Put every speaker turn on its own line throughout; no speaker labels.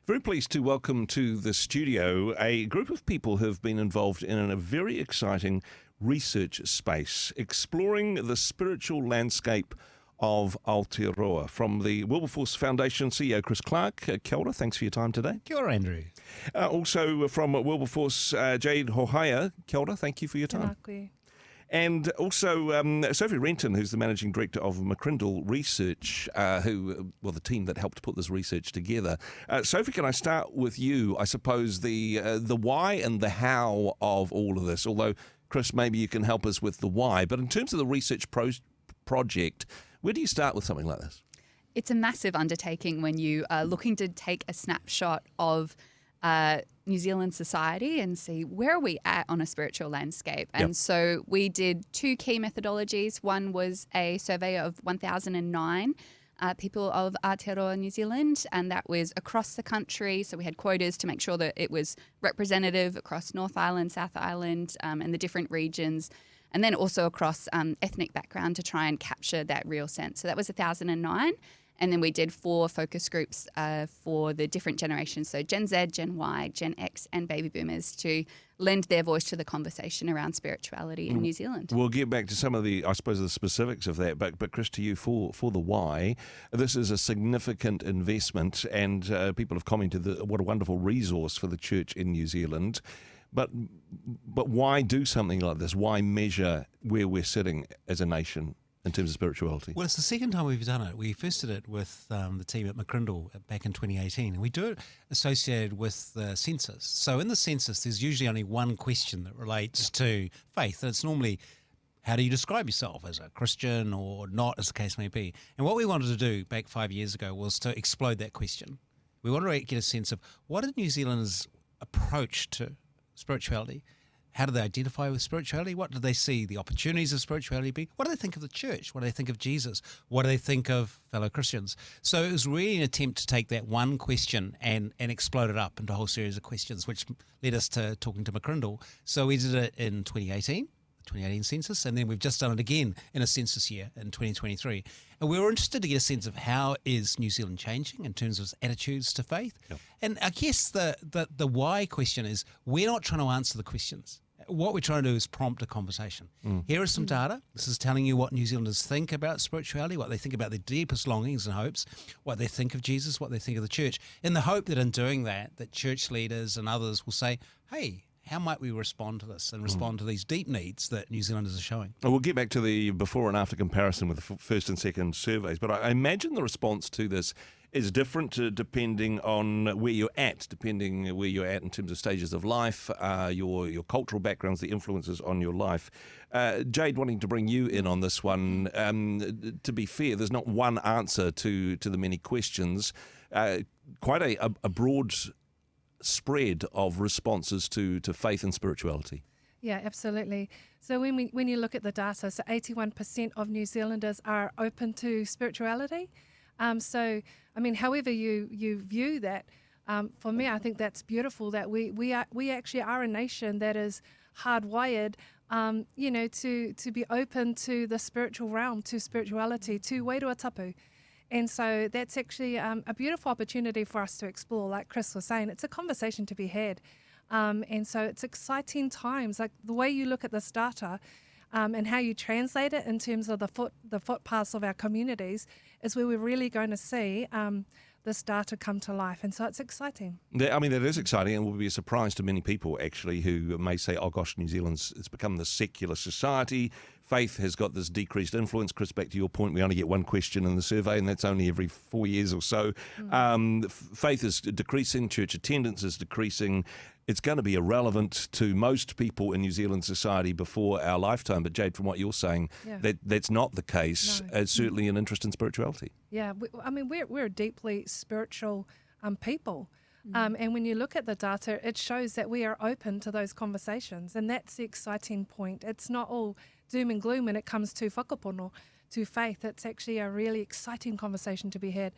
Very pleased to welcome to the studio a group of people who have been involved in a very exciting research space, exploring the spiritual landscape of Aotearoa. From the Wilberforce Foundation CEO Chris Clarke, kia ora, thanks for your time today.
Kia ora, Andrew.
Also from Wilberforce, Jade, Hohaia, kia ora, thank you for your time. And also Sophie Renton, who's the Managing Director of McCrindle Research, the team that helped put this research together. Sophie, can I start with you? I suppose the why and the how of all of this, although, Chris, maybe you can help us with the why. But in terms of the research project, where do you start with something like this?
It's a massive undertaking when you are looking to take a snapshot of New Zealand society and see where are we at on a spiritual landscape. And so we did two key methodologies. One was a survey of 1,009 people of Aotearoa, New Zealand, and that was across the country. So we had quotas to make sure that it was representative across North Island, South Island, and the different regions, and then also across ethnic background to try and capture that real sense. So that was 1,009. And then we did 4 focus groups for the different generations, so Gen Z, Gen Y, Gen X, and baby boomers, to lend their voice to the conversation around spirituality in New Zealand. We'll
get back to some of the specifics of that, but Chris, to you for the why. This is a significant investment, and people have commented what a wonderful resource for the church in New Zealand. But why do something like this? Why measure where we're sitting as a nation in terms of spirituality?
Well, it's the second time we've done it. We first did it with the team at McCrindle back in 2018, and we do it associated with the census. So in the census, there's usually only one question that relates to faith, and it's normally, how do you describe yourself, as a Christian or not, as the case may be? And what we wanted to do back 5 years ago was to explode that question. We wanted to get a sense of what are New Zealanders' approach to spirituality. How do they identify with spirituality? What do they see the opportunities of spirituality be? What do they think of the church? What do they think of Jesus? What do they think of fellow Christians? So it was really an attempt to take that one question and explode it up into a whole series of questions, which led us to talking to McCrindle. So we did it in 2018 census, and then we've just done it again in a census year in 2023. And we were interested to get a sense of how is New Zealand changing in terms of its attitudes to faith. Yep. And I guess the why question is, we're not trying to answer the questions. What we're trying to do is prompt a conversation. Here is some data. This is telling you what New Zealanders think about spirituality, what they think about their deepest longings and hopes, what they think of Jesus, what they think of the church, in the hope that in doing that church leaders and others will say, hey, how might we respond to this and respond to these deep needs that New Zealanders are showing?
Well, we'll get back to the before and after comparison with the first and second surveys, but I imagine the response to this is different depending on where you're at, in terms of stages of life, your cultural backgrounds, the influences on your life. Jade, wanting to bring you in on this one, to be fair, there's not one answer to the many questions. Quite a broad spread of responses to faith and spirituality.
Yeah, absolutely. So when you look at the data, so 81% of New Zealanders are open to spirituality. So, I mean, however you view that, for me, I think that's beautiful that we actually are a nation that is hardwired, to be open to the spiritual realm, to spirituality, to wairoa tapu. And so that's actually a beautiful opportunity for us to explore. Like Chris was saying, it's a conversation to be had. And so it's exciting times. Like the way you look at this data and how you translate it in terms of the footpaths of our communities is where we're really going to see this data come to life. And so it's exciting.
I mean, that is exciting and will be a surprise to many people, actually, who may say, oh, gosh, New Zealand's it's become this secular society. Faith has got this decreased influence. Chris, back to your point, we only get one question in the survey, and that's only every 4 years or so. Faith is decreasing. Church attendance is decreasing. It's going to be irrelevant to most people in New Zealand society before our lifetime. But Jade, from what you're saying, that's not the case. No. It's certainly an interest in spirituality.
Yeah, we're a deeply spiritual people. And when you look at the data, it shows that we are open to those conversations. And that's the exciting point. It's not all doom and gloom when it comes to whakapono, to faith. It's actually a really exciting conversation to be had.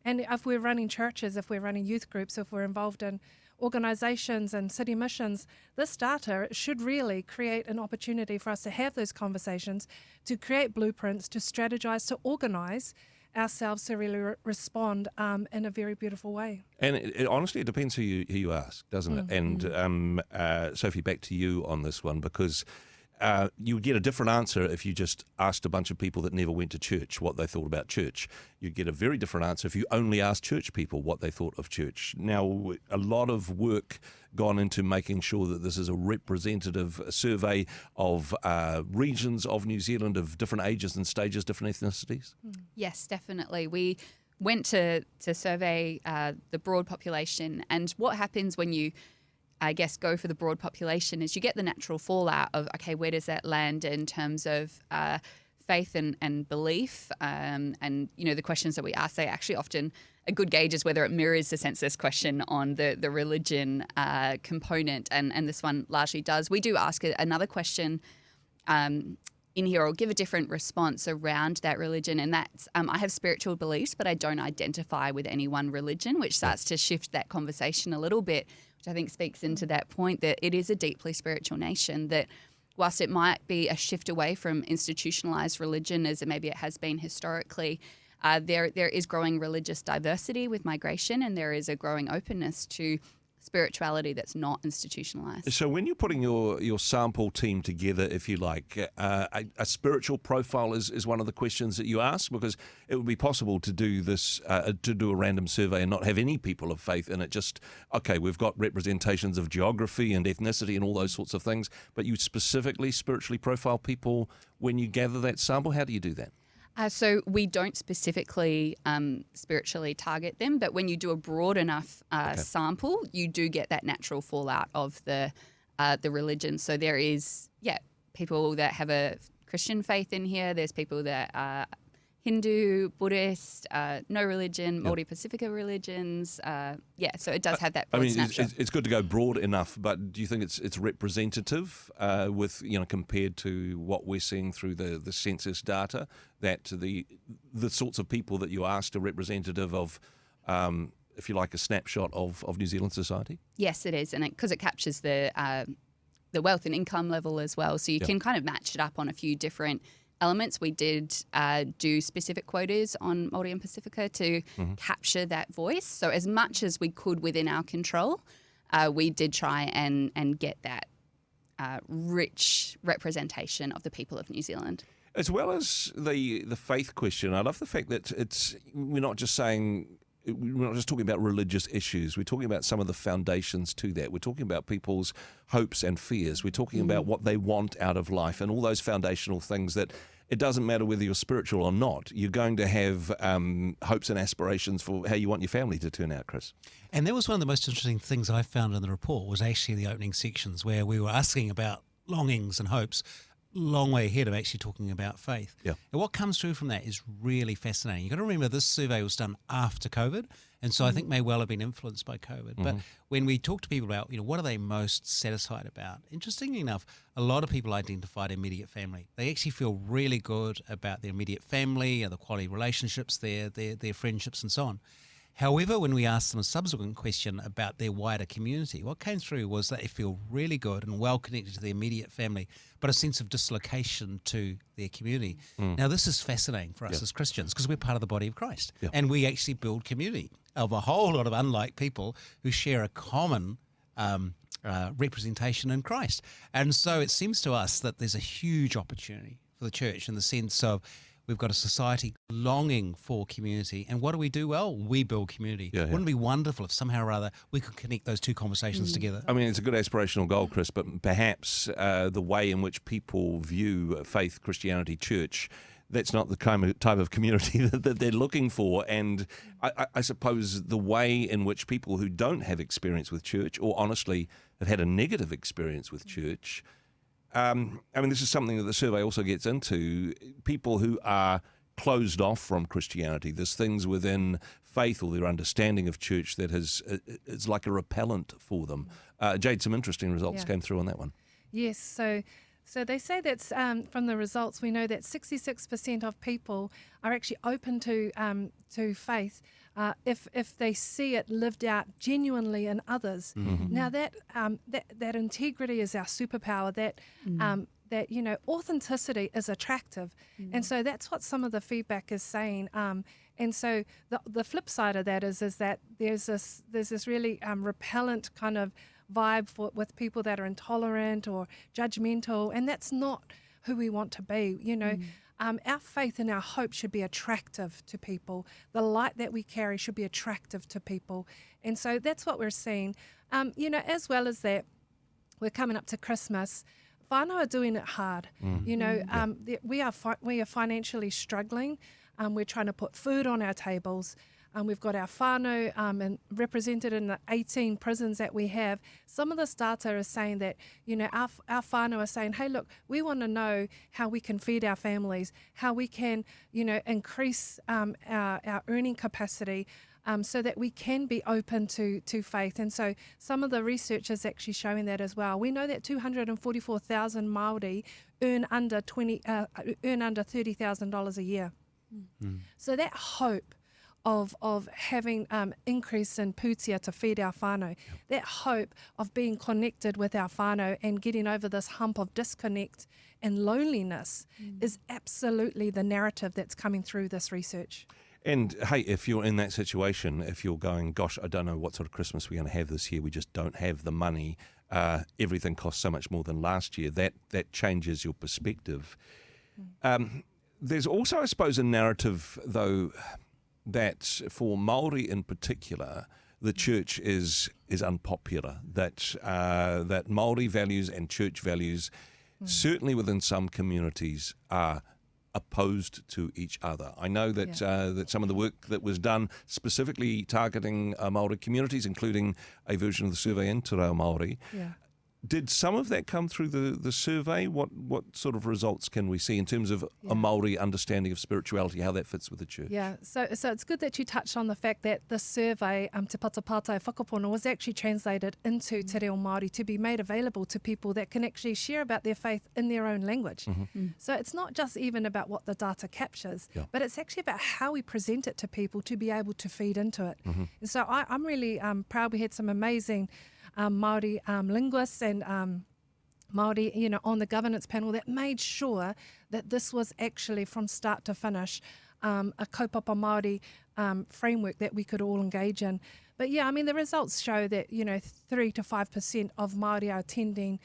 And if we're running churches, if we're running youth groups, if we're involved in organisations and city missions, this data should really create an opportunity for us to have those conversations, to create blueprints, to strategise, to organise, ourselves to really respond in a very beautiful way.
And honestly, it depends who you ask, doesn't it? And Sophie, back to you on this one, because you would get a different answer if you just asked a bunch of people that never went to church what they thought about church. You'd get a very different answer if you only asked church people what they thought of church. Now, a lot of work gone into making sure that this is a representative survey of regions of New Zealand of different ages and stages, different ethnicities.
Yes, definitely. We went to survey the broad population, and what happens when you go for the broad population is you get the natural fallout of, okay, where does that land in terms of faith and belief? And, the questions that we ask, they actually often, a good gauge is whether it mirrors the census question on the religion component. And this one largely does. We do ask another question in here, or give a different response around that religion. And that's, I have spiritual beliefs, but I don't identify with any one religion, which starts to shift that conversation a little bit, which I think speaks into that point that it is a deeply spiritual nation, that whilst it might be a shift away from institutionalized religion as maybe it has been historically, there is growing religious diversity with migration, and there is a growing openness to spirituality that's not institutionalized.
So when you're putting your sample team together, if you like, a spiritual profile is one of the questions that you ask, because it would be possible to do this, to do a random survey and not have any people of faith in it. Just, okay, we've got representations of geography and ethnicity and all those sorts of things, but you specifically spiritually profile people when you gather that sample. How do you do that?
So we don't specifically spiritually target them, but when you do a broad enough sample, you do get that natural fallout of the religion. So there is, people that have a Christian faith in here. There's people that are Hindu, Buddhist, no religion, Māori Pacifica religions. So it does have that broad snapshot.
It's good to go broad enough, but do you think it's representative with, compared to what we're seeing through the census data, that the sorts of people that you asked are representative of, if you like, a snapshot of New Zealand society?
Yes, it is, and because it captures the wealth and income level as well, so you can kind of match it up on a few different elements. We did do specific quotas on Māori and Pacifica to capture that voice. So as much as we could within our control, we did try and get that rich representation of the people of New Zealand.
As well as the faith question, I love the fact that we're not just talking about religious issues. We're talking about some of the foundations to that. We're talking about people's hopes and fears. We're talking about what they want out of life and all those foundational things that it doesn't matter whether you're spiritual or not. You're going to have hopes and aspirations for how you want your family to turn out, Chris.
And that was one of the most interesting things I found in the report, was actually the opening sections where we were asking about longings and hopes, long way ahead of actually talking about faith.
Yeah.
And what comes through from that is really fascinating. You've got to remember this survey was done after COVID, and so I think may well have been influenced by COVID. But when we talk to people about, what are they most satisfied about, interestingly enough, a lot of people identified immediate family. They actually feel really good about their immediate family and the quality of relationships, their friendships and so on. However, when we asked them a subsequent question about their wider community, what came through was that they feel really good and well connected to their immediate family, but a sense of dislocation to their community. Now, this is fascinating for us as Christians, because we're part of the body of Christ, and we actually build community of a whole lot of unlike people who share a common representation in Christ. And so it seems to us that there's a huge opportunity for the church in the sense of we've got a society longing for community. And what do? Well, we build community. Wouldn't it be wonderful if somehow or other we could connect those two conversations together?
I mean, it's a good aspirational goal, Chris, but perhaps the way in which people view faith, Christianity, church, that's not the type of community that they're looking for. And I suppose the way in which people who don't have experience with church, or honestly have had a negative experience with church, I mean, this is something that the survey also gets into. People who are closed off from Christianity, there's things within faith or their understanding of church that it's like a repellent for them. Jade, some interesting results came through on that one.
Yes, so they say that from the results we know that 66% of people are actually open to faith if they see it lived out genuinely in others. Now that integrity is our superpower. That authenticity is attractive, and so that's what some of the feedback is saying. And so the flip side of that is that there's this really repellent kind of vibe with people that are intolerant or judgmental, and that's not who we want to be. Our faith and our hope should be attractive to people. The light that we carry should be attractive to people. And so that's what we're seeing. As well as that, we're coming up to Christmas. Whānau are doing it hard. We are financially struggling. We're trying to put food on our tables. We've got our whānau and represented in the 18 prisons that we have. Some of this data is saying that, our whānau are saying, hey, look, we want to know how we can feed our families, how we can, increase our earning capacity so that we can be open to faith. And so some of the research is actually showing that as well. We know that 244,000 Māori earn under $30,000 a year. So that hope of having increase in pūtea to feed our whānau, that hope of being connected with our whānau and getting over this hump of disconnect and loneliness is absolutely the narrative that's coming through this research.
And hey, if you're in that situation, if you're going, gosh, I don't know what sort of Christmas we're going to have this year, we just don't have the money, everything costs so much more than last year, that changes your perspective. There's also, I suppose, a narrative, though, that for Māori in particular, the church is unpopular, that Māori values and church values, certainly within some communities, are opposed to each other. I know that that some of the work that was done specifically targeting Māori communities, including a version of the survey in Te Reo Māori. Did some of that come through the survey? What sort of results can we see in terms of a Māori understanding of spirituality, how that fits with the church?
Yeah, so it's good that you touched on the fact that the survey, Te Patapātai Whakapono, was actually translated into Te Reo Māori to be made available to people that can actually share about their faith in their own language. So it's not just even about what the data captures, but it's actually about how we present it to people to be able to feed into it. And so I'm really proud we had some amazing Māori linguists and Māori, on the governance panel that made sure that this was actually from start to finish a kaupapa Māori framework that we could all engage in. But the results show that 3 to 5% of Māori are attending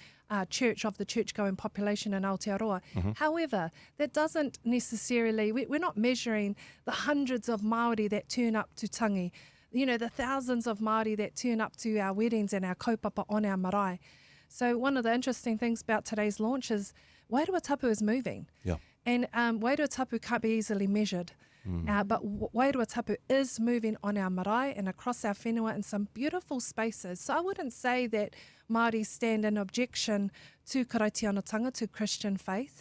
church of the church-going population in Aotearoa. However, that doesn't necessarily, we're not measuring the hundreds of Māori that turn up to tangi, the thousands of Māori that turn up to our weddings and our kaupapa on our marae. So one of the interesting things about today's launch is Wairua Tapu is moving. And Wairua Tapu can't be easily measured. But Wairua Tapu is moving on our marae and across our whenua in some beautiful spaces. So I wouldn't say that Māori stand in objection to karaitianotanga, to Christian faith.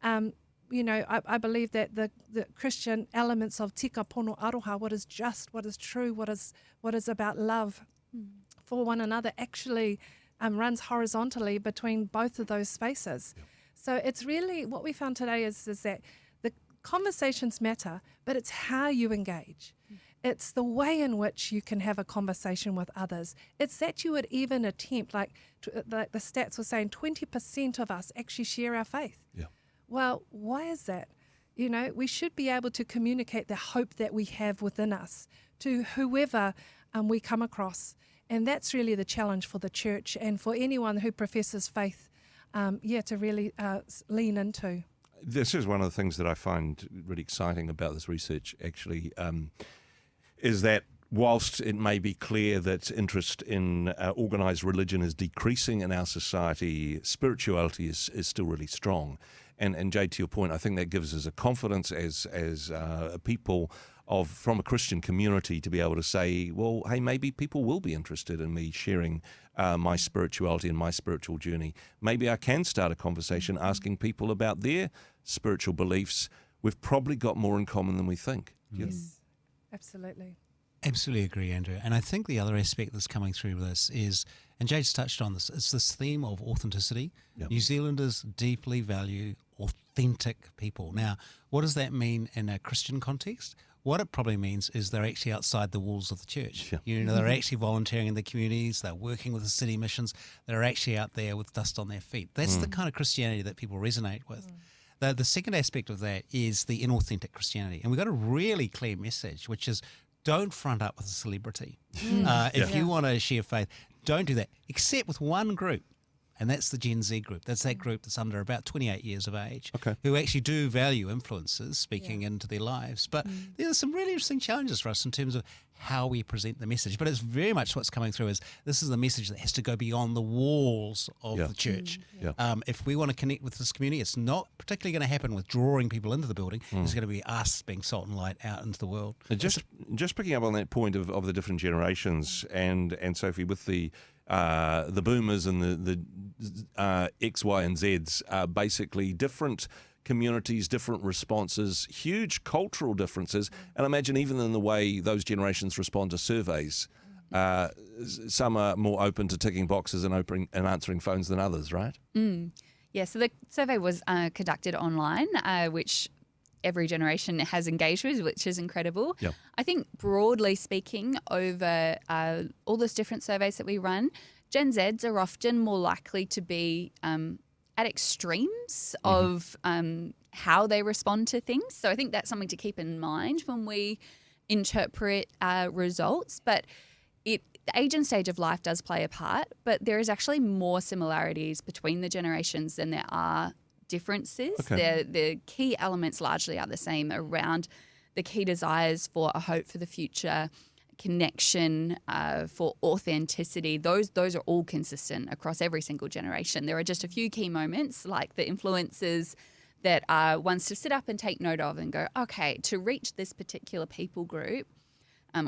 I believe that the Christian elements of tika pono aroha, what is just, what is true, what is about love for one another, actually runs horizontally between both of those spaces. So it's really, what we found today is that the conversations matter, but it's how you engage. It's the way in which you can have a conversation with others. It's that you would even attempt, like the stats were saying, 20% of us actually share our faith. Well, why is that? We should be able to communicate the hope that we have within us to whoever we come across. And that's really the challenge for the church and for anyone who professes faith, to really lean into.
This is one of the things that I find really exciting about this research, actually, is that whilst it may be clear that interest in organised religion is decreasing in our society, spirituality is still really strong. And Jade, to your point, I think that gives us a confidence as a people from a Christian community to be able to say, well, hey, maybe people will be interested in me sharing my spirituality and my spiritual journey. Maybe I can start a conversation asking people about their spiritual beliefs. We've probably got more in common than we think.
Yes, absolutely.
Absolutely agree, Andrew. And I think the other aspect that's coming through this is, and Jade's touched on this, it's this theme of authenticity. New Zealanders deeply value authentic people. Now, what does that mean in a Christian context? What it probably means is they're actually outside the walls of the church. They're actually volunteering in the communities, they're working with the city missions, they're actually out there with dust on their feet. That's the kind of Christianity that people resonate with. The second aspect of that is the inauthentic Christianity. And we've got a really clear message, which is don't front up with a celebrity. If you want to share faith, don't do that, except with one group. And that's the Gen Z group. That's that group that's under about 28 years of age, who actually do value influencers speaking into their lives. But there are some really interesting challenges for us in terms of how we present the message. But it's very much what's coming through is this is the message that has to go beyond the walls of the church. If we want to connect with this community, it's not particularly going to happen with drawing people into the building. It's going to be us being salt and light out into the world.
And just picking up on that point of the different generations, and Sophie, with the boomers and the X, Y, and Zs are basically different communities, different responses, huge cultural differences, and I imagine even in the way those generations respond to surveys. Some are more open to ticking boxes and answering phones than others, right?
Yeah, so the survey was conducted online, which every generation has engaged with, which is incredible. I think broadly speaking, over all those different surveys that we run, Gen Zs are often more likely to be at extremes of how they respond to things. So I think that's something to keep in mind when we interpret results. But the age and stage of life does play a part, but there is actually more similarities between the generations than there are differences. The key elements largely are the same around the key desires for a hope for the future, connection, for authenticity. Those are all consistent across every single generation. There are just a few key moments like the influences that are ones to sit up and take note of and go, okay, to reach this particular people group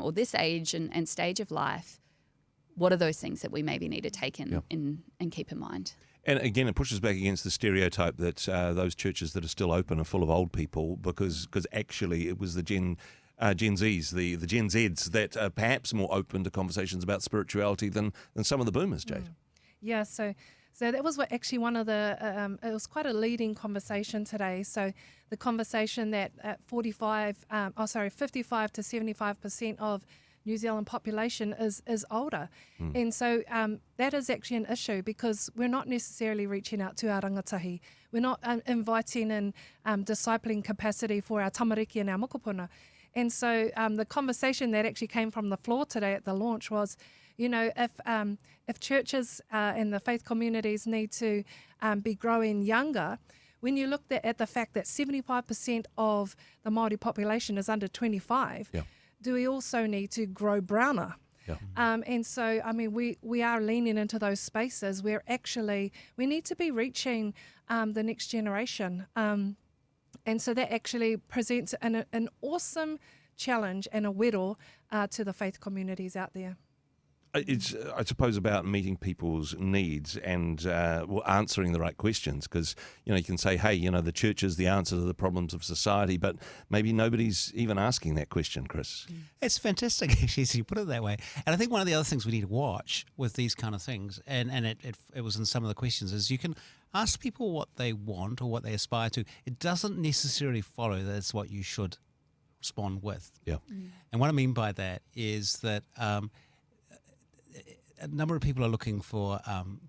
or this age and stage of life, what are those things that we maybe need to take in and keep in mind?
And again, it pushes back against the stereotype that those churches that are still open are full of old people, because actually it was the Gen Zs, the Gen Zs that are perhaps more open to conversations about spirituality than some of the boomers, Jade.
Yeah, so that was actually one of the, it was quite a leading conversation today. So the conversation that at 55 to 75% of New Zealand population is older. And so that is actually an issue, because we're not necessarily reaching out to our rangatahi. We're not inviting and discipling capacity for our tamariki and our mokopuna. And so the conversation that actually came from the floor today at the launch was, if churches and the faith communities need to be growing younger, when you look at the fact that 75% of the Māori population is under 25, do we also need to grow browner? And so, I mean, we are leaning into those spaces where actually we need to be reaching the next generation. And so that actually presents an awesome challenge and a whittle to the faith communities out there.
It's, I suppose, about meeting people's needs and answering the right questions, because, you can say, hey, the church is the answer to the problems of society, but maybe nobody's even asking that question, Chris.
It's fantastic, actually, as you put it that way. And I think one of the other things we need to watch with these kind of things, and it was in some of the questions, is you can ask people what they want or what they aspire to. It doesn't necessarily follow that's what you should respond with. And what I mean by that is that a number of people are looking for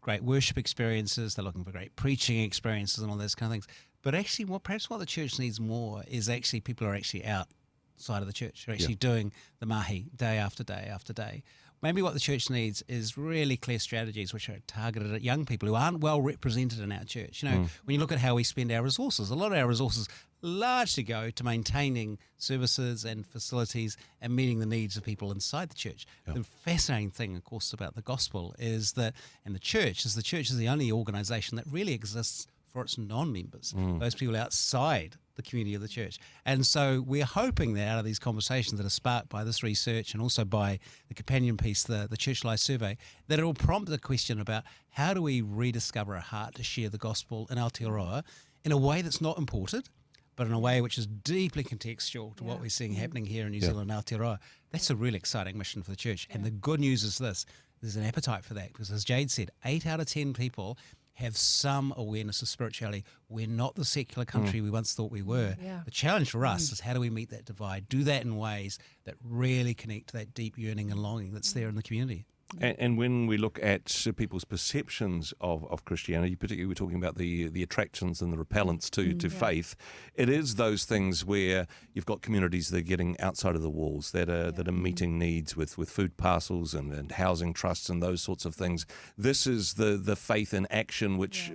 great worship experiences. They're looking for great preaching experiences and all those kind of things. But actually, perhaps what the church needs more is actually people are actually outside of the church. They're actually doing the mahi day after day after day. Maybe what the church needs is really clear strategies which are targeted at young people who aren't well represented in our church. When you look at how we spend our resources, a lot of our resources largely go to maintaining services and facilities and meeting the needs of people inside the church. The fascinating thing, of course, about the gospel is that, and the church is the only organisation that really exists for its non-members, those people outside the community of the church. And so we're hoping that out of these conversations that are sparked by this research and also by the companion piece, the Church Life Survey, that it will prompt the question about how do we rediscover a heart to share the gospel in Aotearoa in a way that's not imported, but in a way which is deeply contextual to what we're seeing happening here in New Zealand and Aotearoa. That's a really exciting mission for the church. And the good news is this, there's an appetite for that, because as Jade said, 8 out of 10 people have some awareness of spirituality. We're not the secular country we once thought we were. The challenge for us is how do we meet that divide, do that in ways that really connect to that deep yearning and longing that's there in the community.
And when we look at people's perceptions of Christianity, particularly we're talking about the attractions and the repellents to faith, it is those things where you've got communities that are getting outside of the walls, that are meeting needs with food parcels and housing trusts and those sorts of things. This is the faith in action which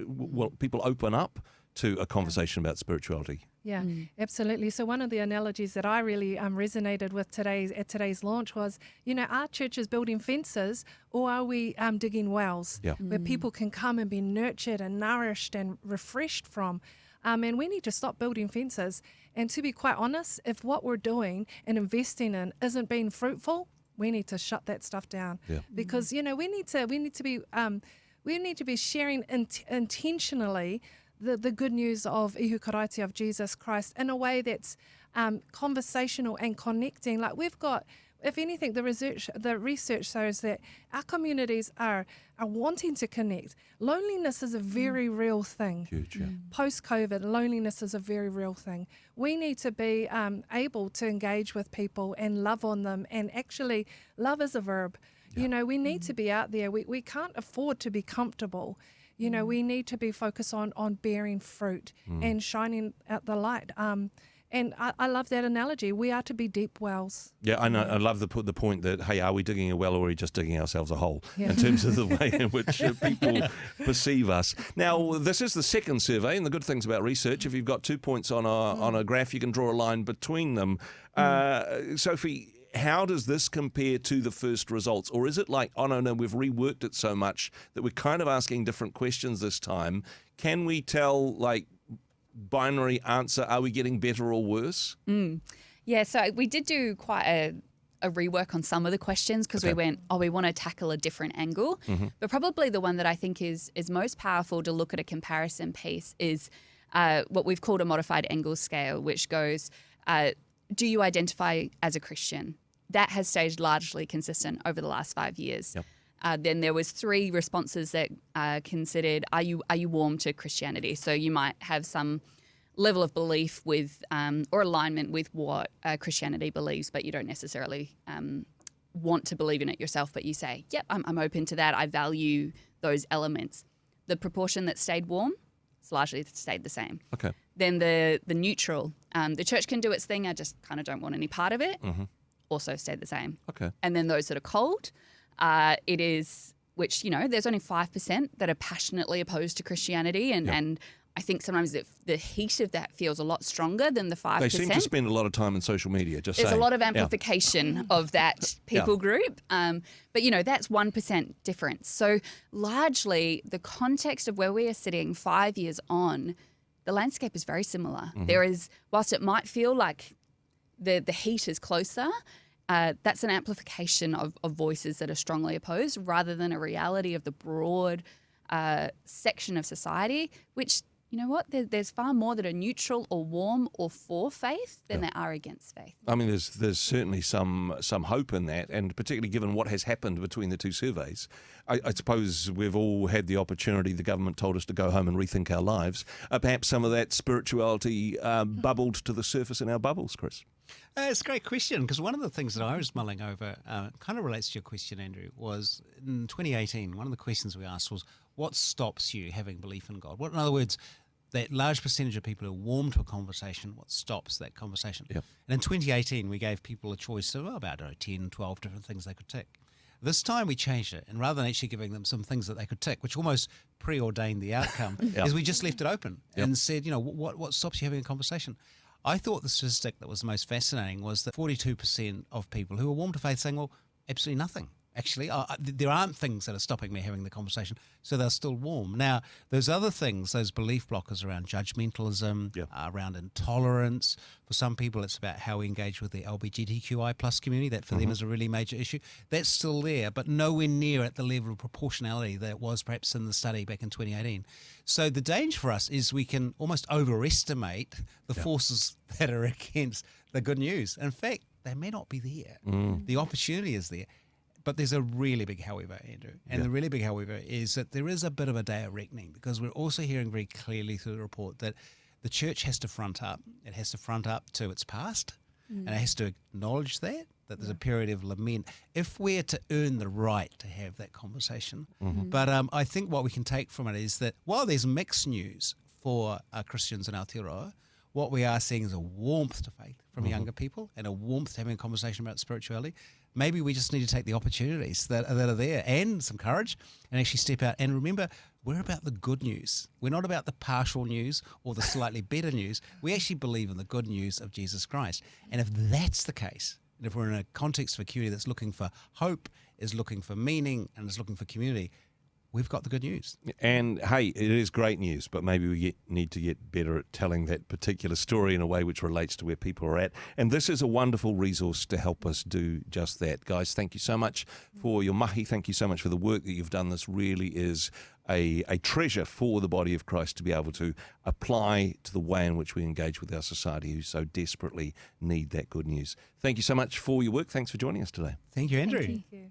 people open up to a conversation about spirituality.
Yeah, absolutely. So one of the analogies that I really resonated with at today's launch was, are churches building fences, or are we digging wells where people can come and be nurtured and nourished and refreshed from? And we need to stop building fences. And to be quite honest, if what we're doing and investing in isn't being fruitful, we need to shut that stuff down. Yeah. Because we need to be sharing intentionally the good news of ihu karaiti of Jesus Christ in a way that's conversational and connecting. Like we've got, if anything, the research shows that our communities are wanting to connect. Loneliness is a very real thing.
Huge, yeah.
Post-COVID, loneliness is a very real thing. We need to be able to engage with people and love on them. And actually, love is a verb. Yeah. We need to be out there. We can't afford to be comfortable. We need to be focused on bearing fruit and shining out the light. And I love that analogy. We are to be deep wells.
Yeah, I know. I love the point that, hey, are we digging a well or are we just digging ourselves a hole in terms of the way in which people perceive us? Now, this is the second survey, and the good things about research, if you've got 2 points on a graph, you can draw a line between them. Sophie, how does this compare to the first results? Or is it like, oh, no, we've reworked it so much that we're kind of asking different questions this time? Can we tell, like, binary answer, are we getting better or worse?
Yeah, so we did do quite a rework on some of the questions because we went, we want to tackle a different angle. But probably the one that I think is most powerful to look at a comparison piece is what we've called a modified angle scale, which goes, do you identify as a Christian? That has stayed largely consistent over the last 5 years. Yep. Then there was 3 responses that considered, are you warm to Christianity? So you might have some level of belief with or alignment with what Christianity believes, but you don't necessarily want to believe in it yourself, but you say, yep, I'm open to that. I value those elements. The proportion that stayed warm, it's largely stayed the same. Okay. Then the neutral, the church can do its thing, I just kind of don't want any part of it, also stayed the same. Okay. And then those that are cold, it is, which, there's only 5% that are passionately opposed to Christianity, and I think sometimes the heat of that feels a lot stronger than the 5%.
They seem to spend a lot of time on social media, just
There's
saying.
a lot of amplification of that people group. But, that's 1% difference. So largely the context of where we are sitting 5 years on, the landscape is very similar. There is, whilst it might feel like the heat is closer, that's an amplification of voices that are strongly opposed rather than a reality of the broad section of society, which, you know what, there's far more that are neutral or warm or for faith than there are against faith.
I mean, there's certainly some hope in that, and particularly given what has happened between the 2 surveys. I suppose we've all had the opportunity, the government told us to go home and rethink our lives. Perhaps some of that spirituality bubbled to the surface in our bubbles, Chris.
It's a great question, because one of the things that I was mulling over kind of relates to your question, Andrew, was in 2018, one of the questions we asked was, what stops you having belief in God? In other words, that large percentage of people who are warm to a conversation, what stops that conversation? Yep. And in 2018, we gave people a choice of about 10, 12 different things they could tick. This time we changed it, and rather than actually giving them some things that they could tick, which almost preordained the outcome, is we just left it open and said, what stops you having a conversation? I thought the statistic that was the most fascinating was that 42% of people who are warm to faith saying, well, absolutely nothing. Actually, there aren't things that are stopping me having the conversation, so they're still warm. Now, those other things, those belief blockers around judgmentalism, around intolerance, for some people it's about how we engage with the LGBTQI plus community. That for them is a really major issue. That's still there, but nowhere near at the level of proportionality that it was perhaps in the study back in 2018. So the danger for us is we can almost overestimate the forces that are against the good news. In fact, they may not be there. The opportunity is there. But there's a really big however, Andrew. And the really big however is that there is a bit of a day of reckoning, because we're also hearing very clearly through the report that the church has to front up. It has to front up to its past, and it has to acknowledge that, that there's a period of lament if we're to earn the right to have that conversation. But I think what we can take from it is that while there's mixed news for Christians in Aotearoa, what we are seeing is a warmth to faith from younger people and a warmth to having a conversation about spirituality. Maybe we just need to take the opportunities that are there and some courage and actually step out. And remember, we're about the good news. We're not about the partial news or the slightly better news. We actually believe in the good news of Jesus Christ. And if that's the case, and if we're in a context of a community that's looking for hope, is looking for meaning, and is looking for community, we've got the good news.
And hey, it is great news, but maybe we need to get better at telling that particular story in a way which relates to where people are at. And this is a wonderful resource to help us do just that. Guys, thank you so much for your mahi. Thank you so much for the work that you've done. This really is a treasure for the body of Christ to be able to apply to the way in which we engage with our society who so desperately need that good news. Thank you so much for your work. Thanks for joining us today.
Thank you, Andrew.
Thank you.